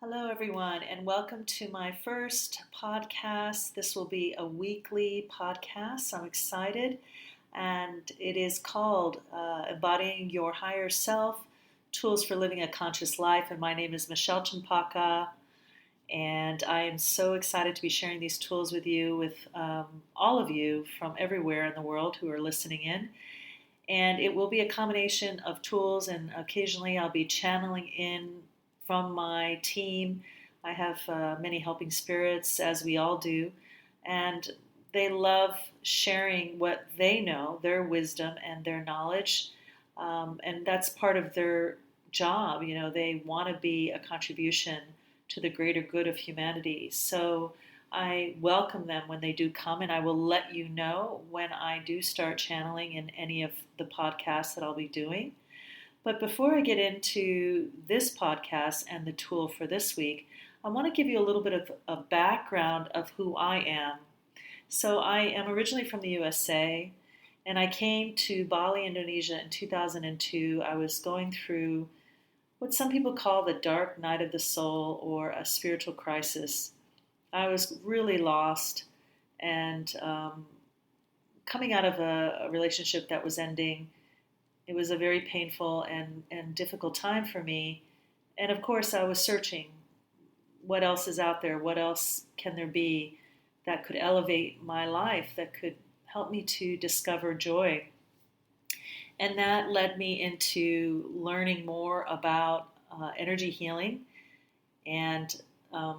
Hello, everyone, and welcome to my first podcast. This will be a weekly podcast. So I'm excited, and it is called Embodying Your Higher Self Tools for Living a Conscious Life. And my name is Michele Cempaka, and I am so excited to be sharing these tools with you, with all of you from everywhere in the world who are listening in. And it will be a combination of tools, and occasionally I'll be channeling in from my team. I have many helping spirits, as we all do, and they love sharing what they know, their wisdom and their knowledge, and that's part of their job. You know, they want to be a contribution to the greater good of humanity. So I welcome them when they do come, and I will let you know when I do start channeling in any of the podcasts that I'll be doing. But before I get into this podcast and the tool for this week, I want to give you a little bit of a background of who I am. So I am originally from the USA, and I came to Bali, Indonesia in 2002. I was going through what some people call the dark night of the soul or a spiritual crisis. I was really lost and coming out of a relationship that was ending. It was a very painful and difficult time for me. And of course, I was searching what else is out there, what else can there be that could elevate my life, that could help me to discover joy. And that led me into learning more about energy healing. And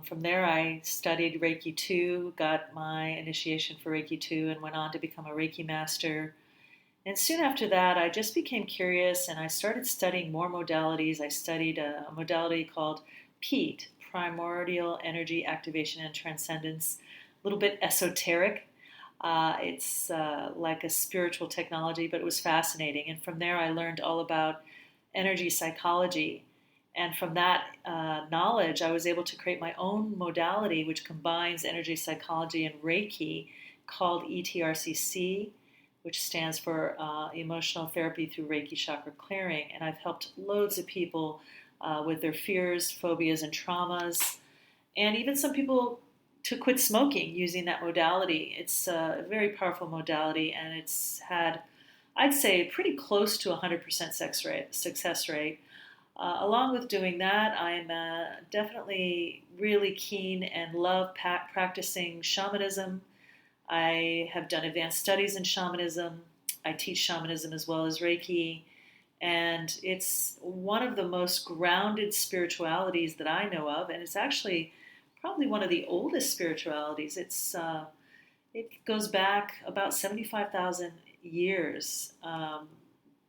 from there, I studied Reiki 2, got my initiation for Reiki 2, and went on to become a Reiki master. And soon after that, I just became curious and I started studying more modalities. I studied a modality called PEAT, Primordial Energy Activation and Transcendence, a little bit esoteric. It's like a spiritual technology, but it was fascinating. And from there, I learned all about energy psychology. And from that knowledge, I was able to create my own modality, which combines energy psychology and Reiki, called ETRCC, which stands for Emotional Therapy Through Reiki Chakra Clearing. And I've helped loads of people with their fears, phobias, and traumas, and even some people to quit smoking using that modality. It's a very powerful modality, and it's had, I'd say, pretty close to 100% success rate. Along with doing that, I'm definitely really keen and love practicing shamanism. I have done advanced studies in shamanism. I teach shamanism as well as Reiki. And it's one of the most grounded spiritualities that I know of. And it's actually probably one of the oldest spiritualities. It goes back about 75,000 years,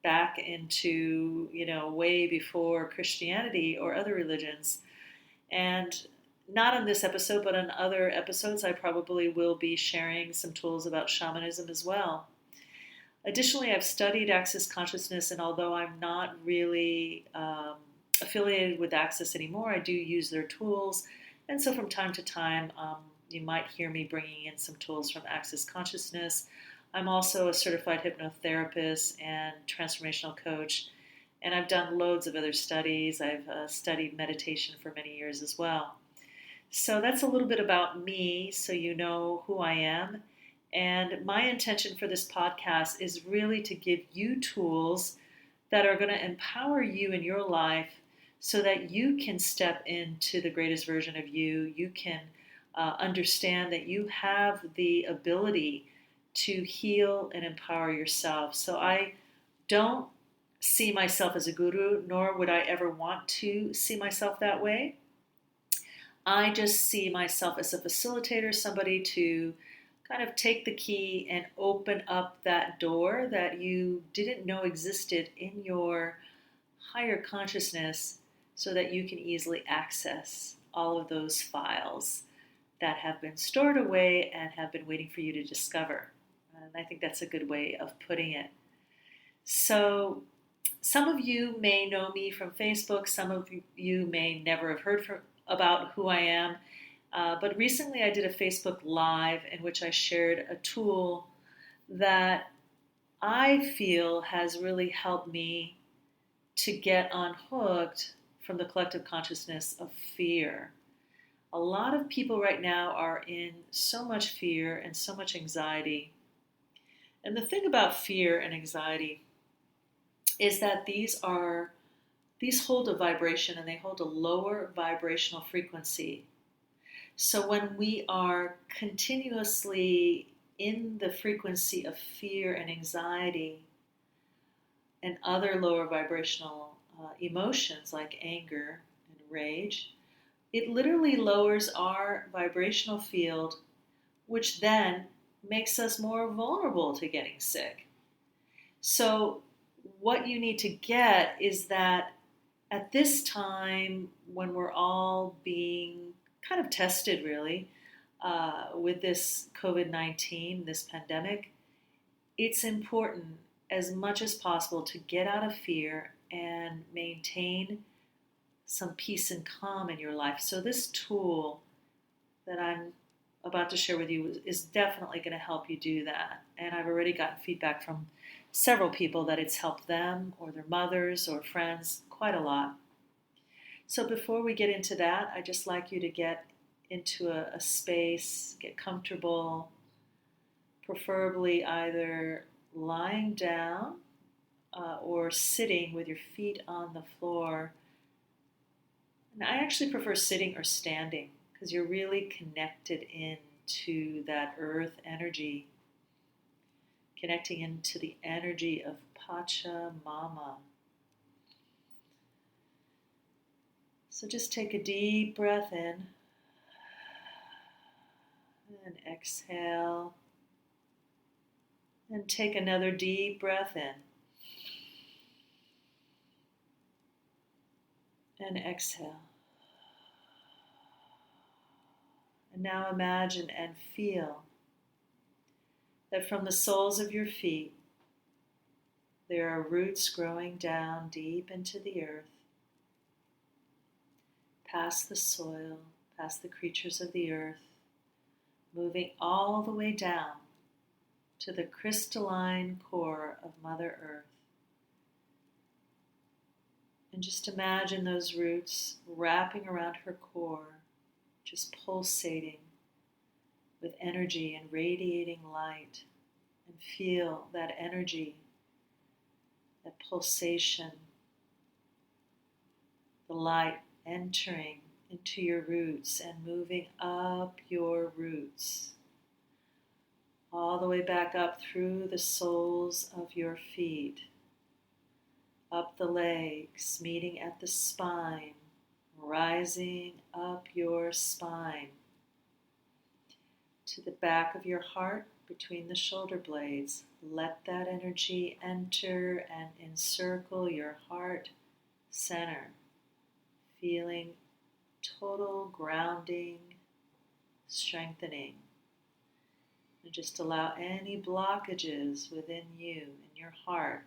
back into, way before Christianity or other religions. And not on this episode, but on other episodes, I probably will be sharing some tools about shamanism as well. Additionally, I've studied Access Consciousness, and although I'm not really affiliated with Access anymore, I do use their tools. And so from time to time, you might hear me bringing in some tools from Access Consciousness. I'm also a certified hypnotherapist and transformational coach, and I've done loads of other studies. I've studied meditation for many years as well. So that's a little bit about me, so you know who I am. And my intention for this podcast is really to give you tools that are going to empower you in your life so that you can step into the greatest version of you. You can understand that you have the ability to heal and empower yourself. So I don't see myself as a guru, nor would I ever want to see myself that way. I just see myself as a facilitator, somebody to kind of take the key and open up that door that you didn't know existed in your higher consciousness so that you can easily access all of those files that have been stored away and have been waiting for you to discover. And I think that's a good way of putting it. So some of you may know me from Facebook. Some of you may never have heard about who I am. But recently I did a Facebook Live in which I shared a tool that I feel has really helped me to get unhooked from the collective consciousness of fear. A lot of people right now are in so much fear and so much anxiety. And the thing about fear and anxiety is that these hold a vibration, and they hold a lower vibrational frequency. So when we are continuously in the frequency of fear and anxiety and other lower vibrational emotions like anger and rage, it literally lowers our vibrational field, which then makes us more vulnerable to getting sick. So what you need to get is that at this time, when we're all being kind of tested really with this COVID-19, this pandemic, it's important as much as possible to get out of fear and maintain some peace and calm in your life. So this tool that I'm about to share with you is definitely going to help you do that. And I've already gotten feedback from several people that it's helped them or their mothers or friends quite a lot. So before we get into that, I'd just like you to get into a space, get comfortable, preferably either lying down or sitting with your feet on the floor. And I actually prefer sitting or standing because you're really connected into that earth energy, connecting into the energy of Pachamama. So just take a deep breath in and exhale. And take another deep breath in and exhale. And now imagine and feel that from the soles of your feet, there are roots growing down deep into the earth, past the soil, past the creatures of the earth, moving all the way down to the crystalline core of Mother Earth. And just imagine those roots wrapping around her core, just pulsating with energy and radiating light. And feel that energy, that pulsation, the light entering into your roots and moving up your roots, all the way back up through the soles of your feet, up the legs, meeting at the spine, rising up your spine, to the back of your heart, between the shoulder blades. Let that energy enter and encircle your heart center, feeling total grounding, strengthening. And just allow any blockages within you, in your heart,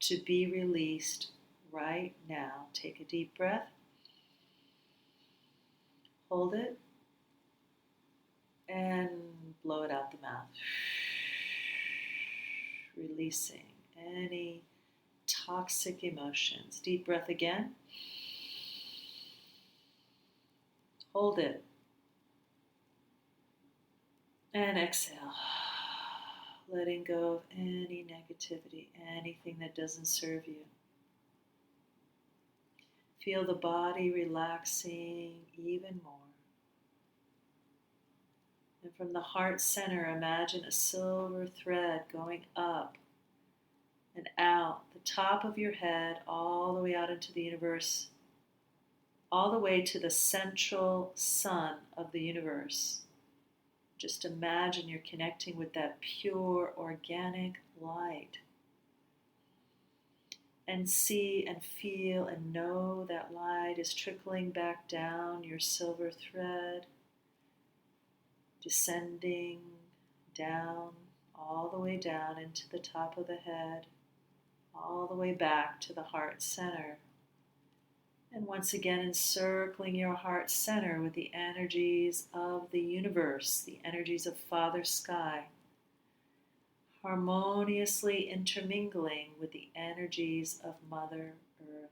to be released right now. Take a deep breath. Hold it. And blow it out the mouth. Releasing any toxic emotions. Deep breath again. Hold it. And exhale. Letting go of any negativity, anything that doesn't serve you. Feel the body relaxing even more. And from the heart center, imagine a silver thread going up and out the top of your head, all the way out into the universe, all the way to the central sun of the universe. Just imagine you're connecting with that pure organic light. And see and feel and know that light is trickling back down your silver thread, descending down, all the way down into the top of the head, all the way back to the heart center. And once again, encircling your heart center with the energies of the universe, the energies of Father Sky, harmoniously intermingling with the energies of Mother Earth.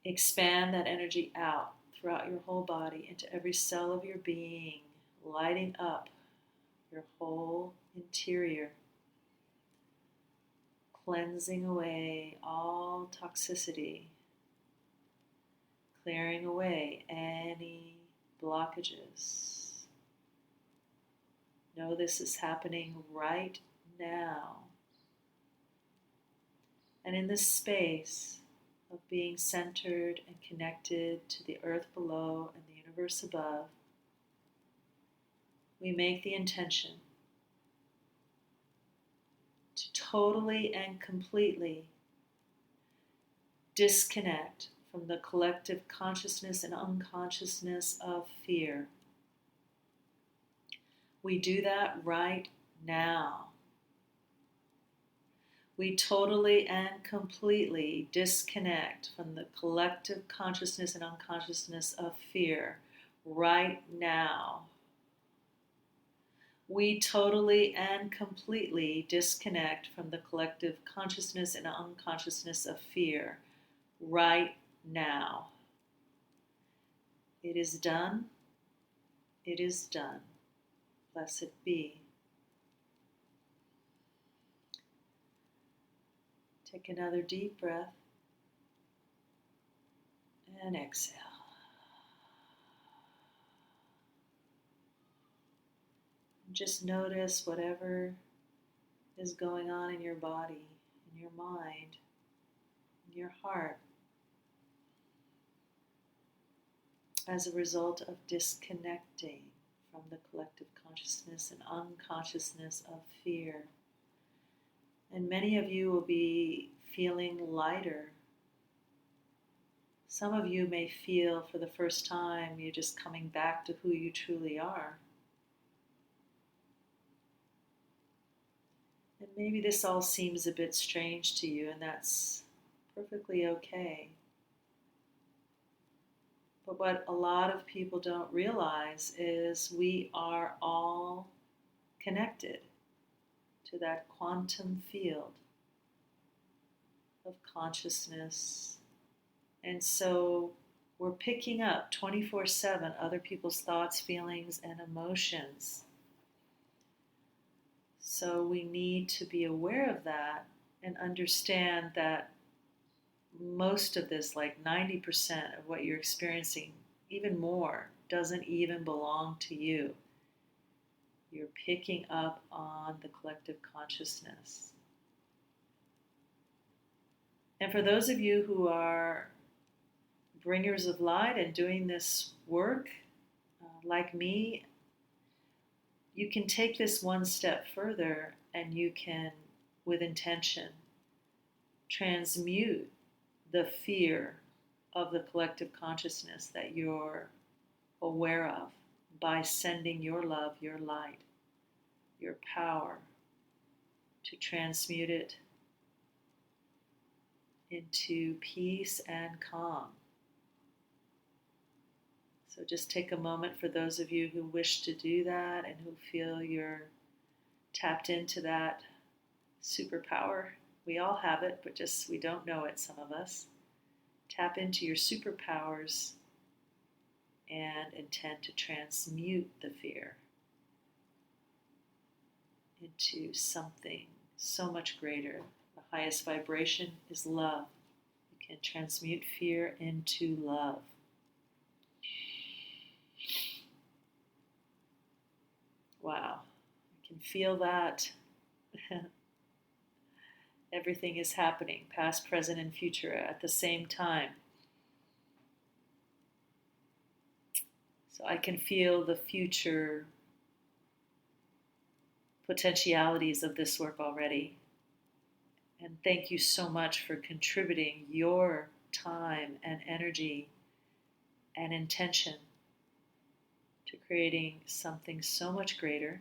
Expand that energy out throughout your whole body into every cell of your being, lighting up your whole interior, cleansing away all toxicity, clearing away any blockages. Know this is happening right now. And in this space of being centered and connected to the earth below and the universe above, we make the intention to totally and completely disconnect from the collective consciousness and unconsciousness of fear. We do that right now. We totally and completely disconnect from the collective consciousness and unconsciousness of fear right now. We totally and completely disconnect from the collective consciousness and unconsciousness of fear right now. It is done. It is done. Blessed be. Take another deep breath and exhale. Just notice whatever is going on in your body, in your mind, in your heart, as a result of disconnecting from the collective consciousness and unconsciousness of fear. And many of you will be feeling lighter. Some of you may feel for the first time you're just coming back to who you truly are. And maybe this all seems a bit strange to you, and that's perfectly okay. But what a lot of people don't realize is we are all connected to that quantum field of consciousness. And so we're picking up 24/7 other people's thoughts, feelings, and emotions. So we need to be aware of that and understand that most of this, like 90% of what you're experiencing, even more, doesn't even belong to you. You're picking up on the collective consciousness. And for those of you who are bringers of light and doing this work, like me, you can take this one step further and you can, with intention, transmute the fear of the collective consciousness that you're aware of by sending your love, your light, your power to transmute it into peace and calm. So just take a moment for those of you who wish to do that and who feel you're tapped into that superpower. We all have it, but just we don't know it, some of us. Tap into your superpowers and intend to transmute the fear into something so much greater. The highest vibration is love. You can transmute fear into love. Wow, I can feel that. Everything is happening, past, present, and future at the same time. So I can feel the future potentialities of this work already. And thank you so much for contributing your time and energy and intention to creating something so much greater.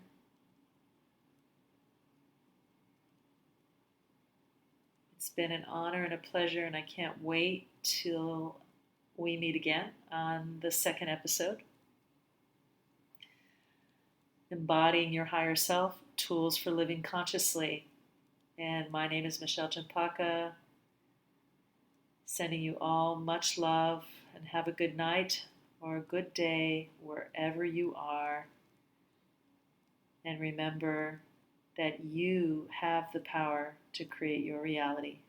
It's been an honor and a pleasure, and I can't wait till we meet again on the second episode. Embodying Your Higher Self, Tools for Living Consciously. And my name is Michele Cempaka. Sending you all much love, and have a good night or a good day wherever you are. And remember that you have the power to create your reality.